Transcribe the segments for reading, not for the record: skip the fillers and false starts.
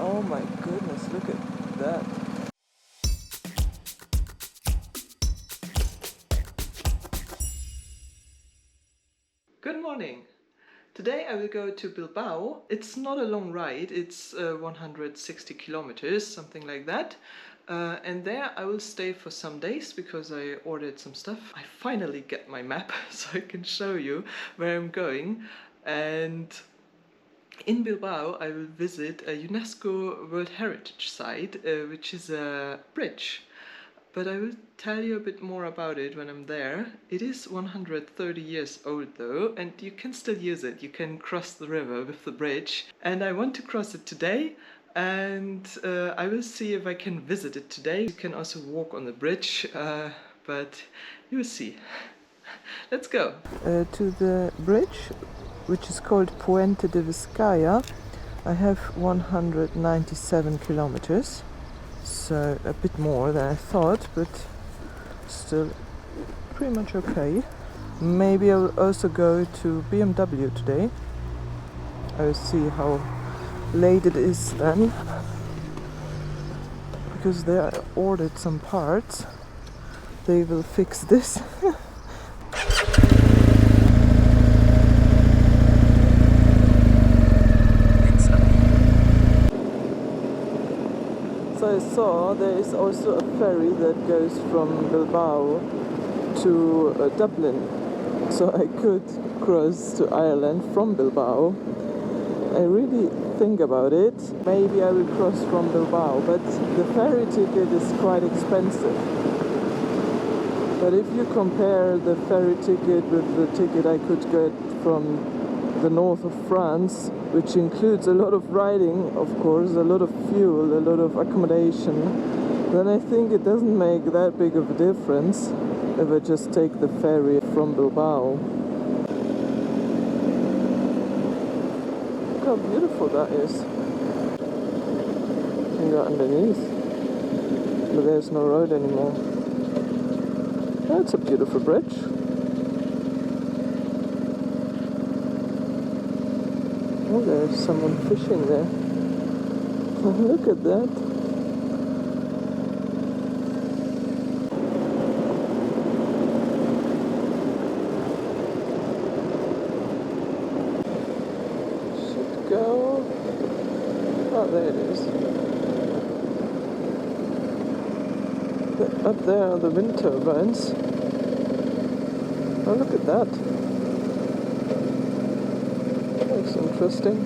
Oh my goodness, look at that. Good morning. Today I will go to Bilbao. It's not a long ride, it's 160 kilometers, something like that. And there I will stay for some days because I ordered some stuff. I finally get my map so I can show you where I'm going. And in Bilbao I will visit a UNESCO World Heritage site, which is a bridge. But I will tell you a bit more about it when I'm there. It is 130 years old though, and you can still use it. You can cross the river with the bridge. And I want to cross it today, and I will see if I can visit it today. You can also walk on the bridge, but you will see. Let's go. To the bridge, which is called Puente de Vizcaya. I have 197 kilometers. So a bit more than I thought, but still pretty much okay. Maybe I will also go to BMW today. I will see how late it is then, because they ordered some parts. They will fix this. So I saw there is also a ferry that goes from Bilbao to Dublin. So I could cross to Ireland from Bilbao. I really think about it. Maybe I will cross from Bilbao, but the ferry ticket is quite expensive. But if you compare the ferry ticket with the ticket I could get from the north of France, which includes a lot of riding, of course, a lot of fuel, a lot of accommodation, then I think it doesn't make that big of a difference if I just take the ferry from Bilbao. Look how beautiful that is. You can go underneath, but there's no road anymore. That's a beautiful bridge. Oh, there's someone fishing there. Look at that. Should go. Oh, there it is. Up there are the wind turbines. Oh, look at that. That's interesting.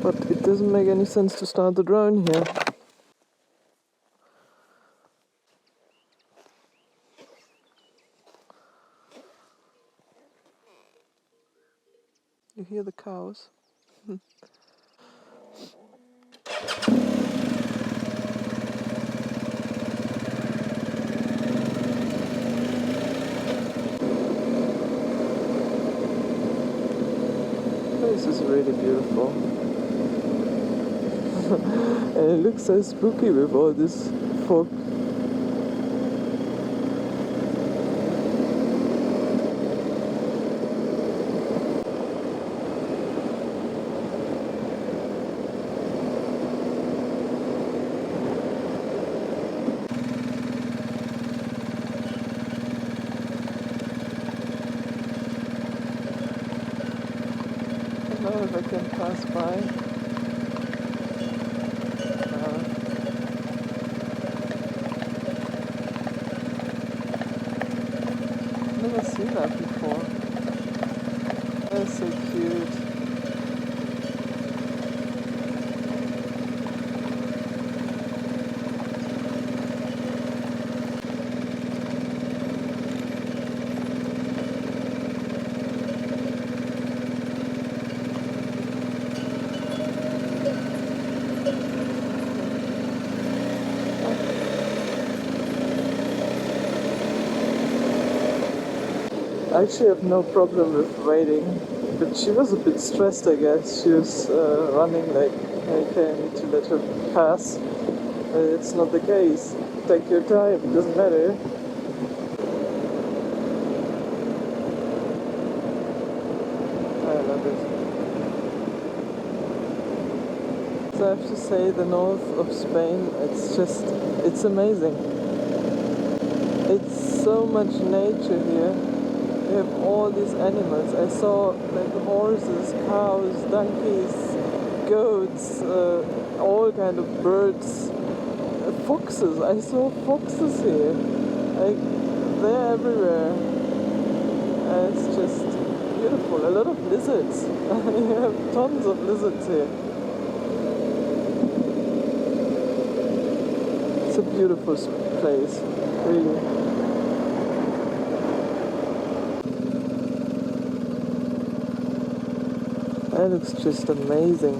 But it doesn't make any sense to start the drone here. You hear the cows? This is really beautiful. And it looks so spooky with all this fog. I don't know if I can pass by. Never seen that before. That's so cute. I actually have no problem with waiting, but she was a bit stressed, I guess. She was running like, okay, I need to let her pass. It's not the case. Take your time, it doesn't matter. it. So I have to say, the north of Spain, it's amazing. It's so much nature here. We have all these animals. I saw like horses, cows, donkeys, goats, all kind of birds, foxes. I saw foxes here. Like, they're everywhere. And it's just beautiful. A lot of lizards. You have tons of lizards here. It's a beautiful place, really. That looks just amazing.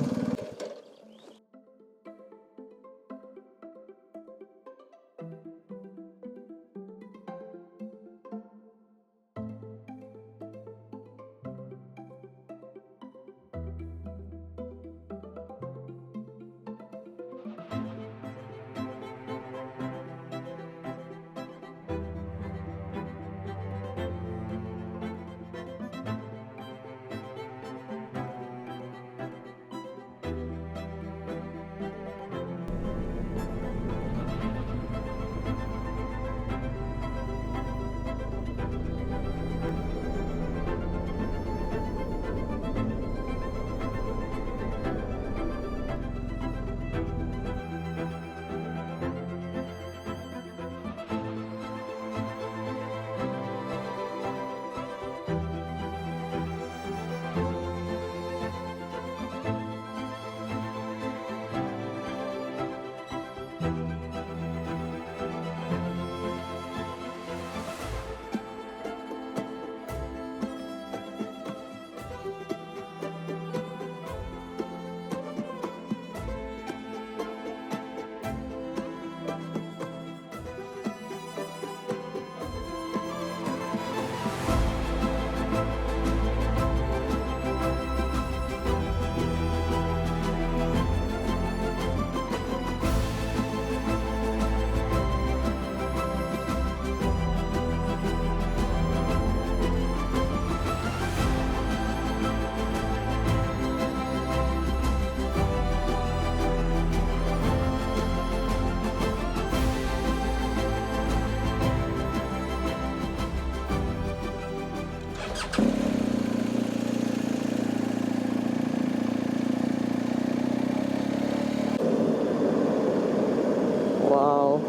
Wow.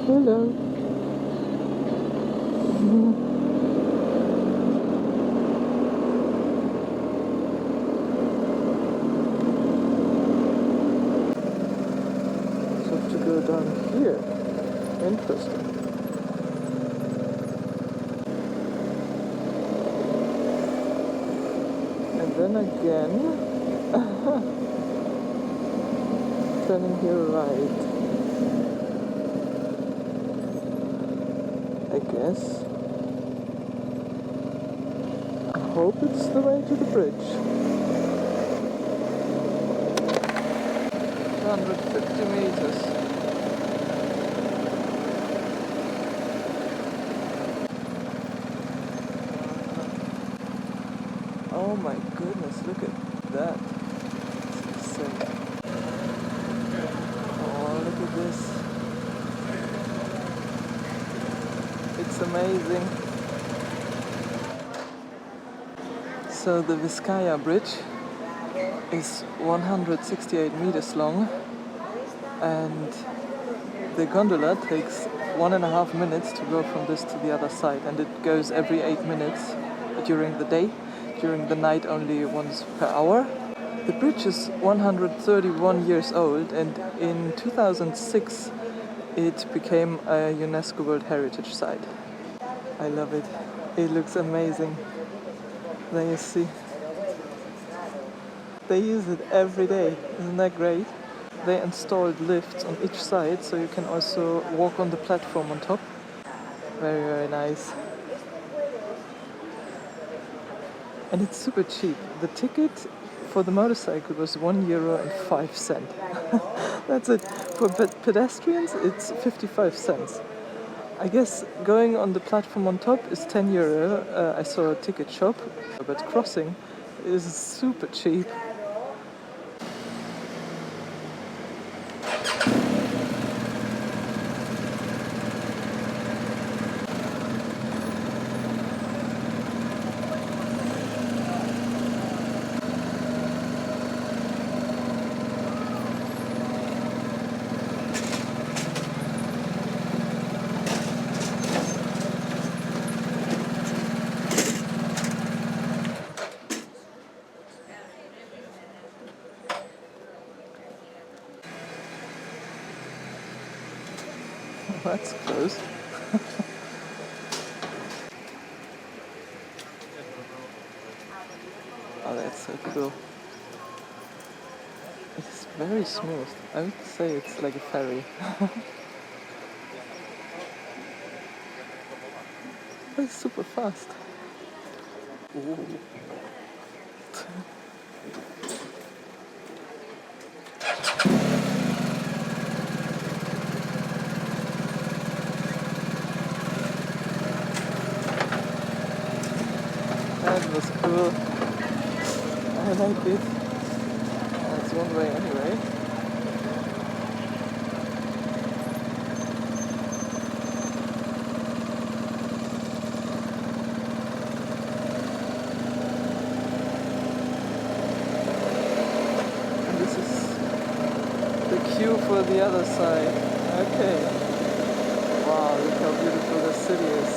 Hello. So have to go down here. Interesting. And then again, turning here right. I guess. I hope it's the way to the bridge. 150 meters. Oh my goodness, look at that. It's insane. Oh, look at this. It's amazing. So the Vizcaya bridge is 168 meters long, and the gondola takes 1.5 minutes to go from this to the other side, and it goes every 8 minutes during the day. During the night only once per hour. The bridge is 131 years old, and in 2006 it became a UNESCO World Heritage site. I love it. It looks amazing. There you see. They use it every day. Isn't that great? They installed lifts on each side, so you can also walk on the platform on top. Very, very nice. And it's super cheap. The ticket for the motorcycle was €1.05. That's it. For pedestrians, it's 55 cents. I guess going on the platform on top is €10. I saw a ticket shop, but crossing is super cheap. That's close. Oh, that's so cool. It's very smooth. I would say it's like a ferry. It's super fast. Ooh. That was cool. I like it. It's one way anyway. And this is the queue for the other side. Okay. Wow, look how beautiful the city is.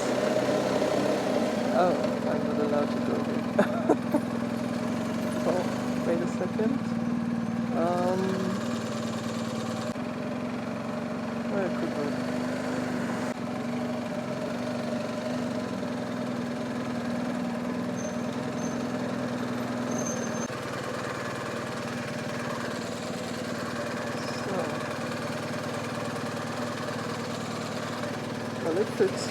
Oh, I'm not allowed to go here. Oh, wait a second. Where could we? Well, it fits.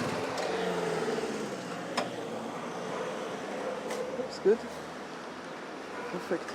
Looks good. Perfect.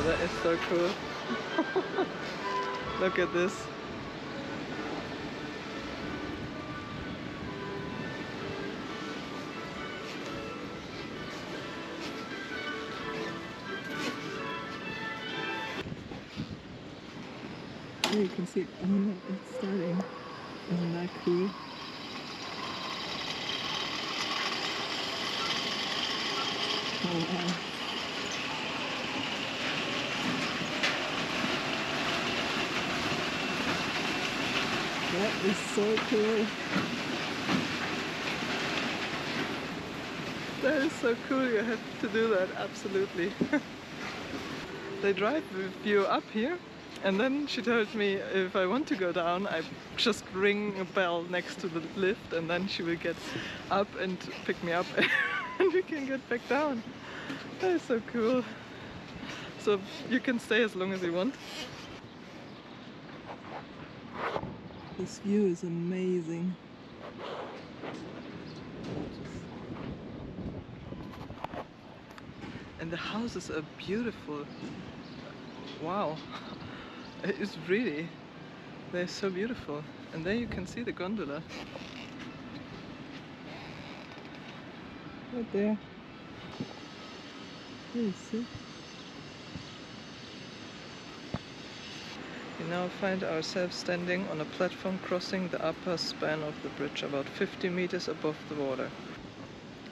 That is so cool. Look at this. There you can see, oh no, it's starting. Isn't that cool? Oh wow. That is so cool. That is so cool, you have to do that, absolutely. They drive you up here, and then she told me if I want to go down, I just ring a bell next to the lift, and then she will get up and pick me up and we can get back down. That is so cool. So you can stay as long as you want. This view is amazing. And the houses are beautiful. Wow. It is really. They're so beautiful. And there you can see the gondola. Right there. There you see. We now find ourselves standing on a platform crossing the upper span of the bridge, about 50 meters above the water.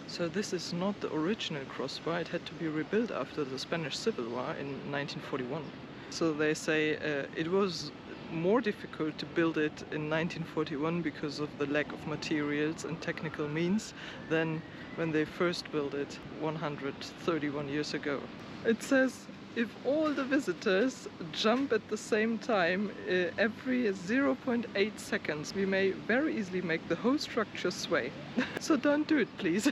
So this is not the original crossbar. It had to be rebuilt after the Spanish Civil War in 1941. So they say it was more difficult to build it in 1941 because of the lack of materials and technical means than when they first built it 131 years ago. It says if all the visitors jump at the same time every 0.8 seconds, we may very easily make the whole structure sway. So don't do it, please.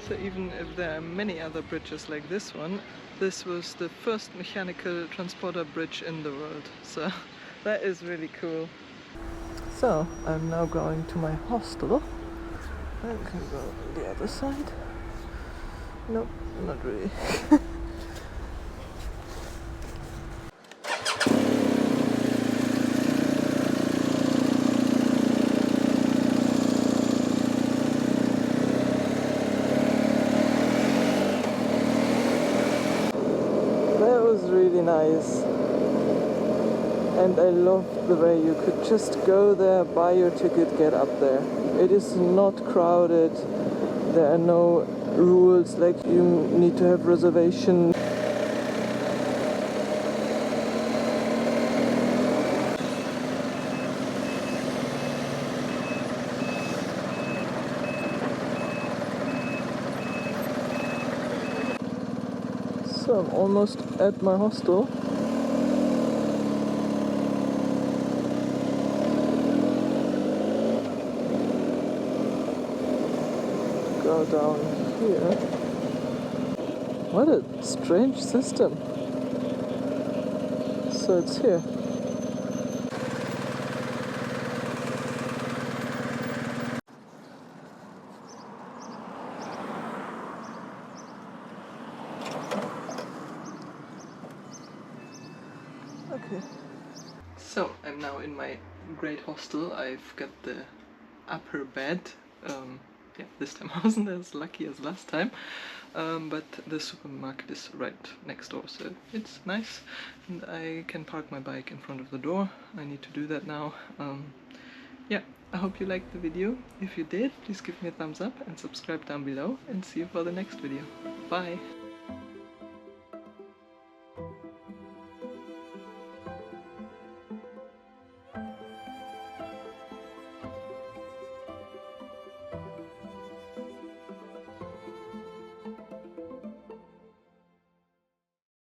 So even if there are many other bridges like this one, this was the first mechanical transporter bridge in the world. So that is really cool. So I'm now going to my hostel. I can go on the other side. Nope, not really. That was really nice. And I loved the way you could just go there, buy your ticket, get up there. It is not crowded. There are no rules like you need to have reservation. So I'm almost at my hostel. Go down here. What a strange system. So it's here. Okay. So I'm now in my great hostel. I've got the upper bed. Yeah, this time I wasn't as lucky as last time, but the supermarket is right next door, so it's nice, and I can park my bike in front of the door. I need to do that now. Yeah, I hope you liked the video. If you did, please give me a thumbs up and subscribe down below, and see you for the next video. Bye!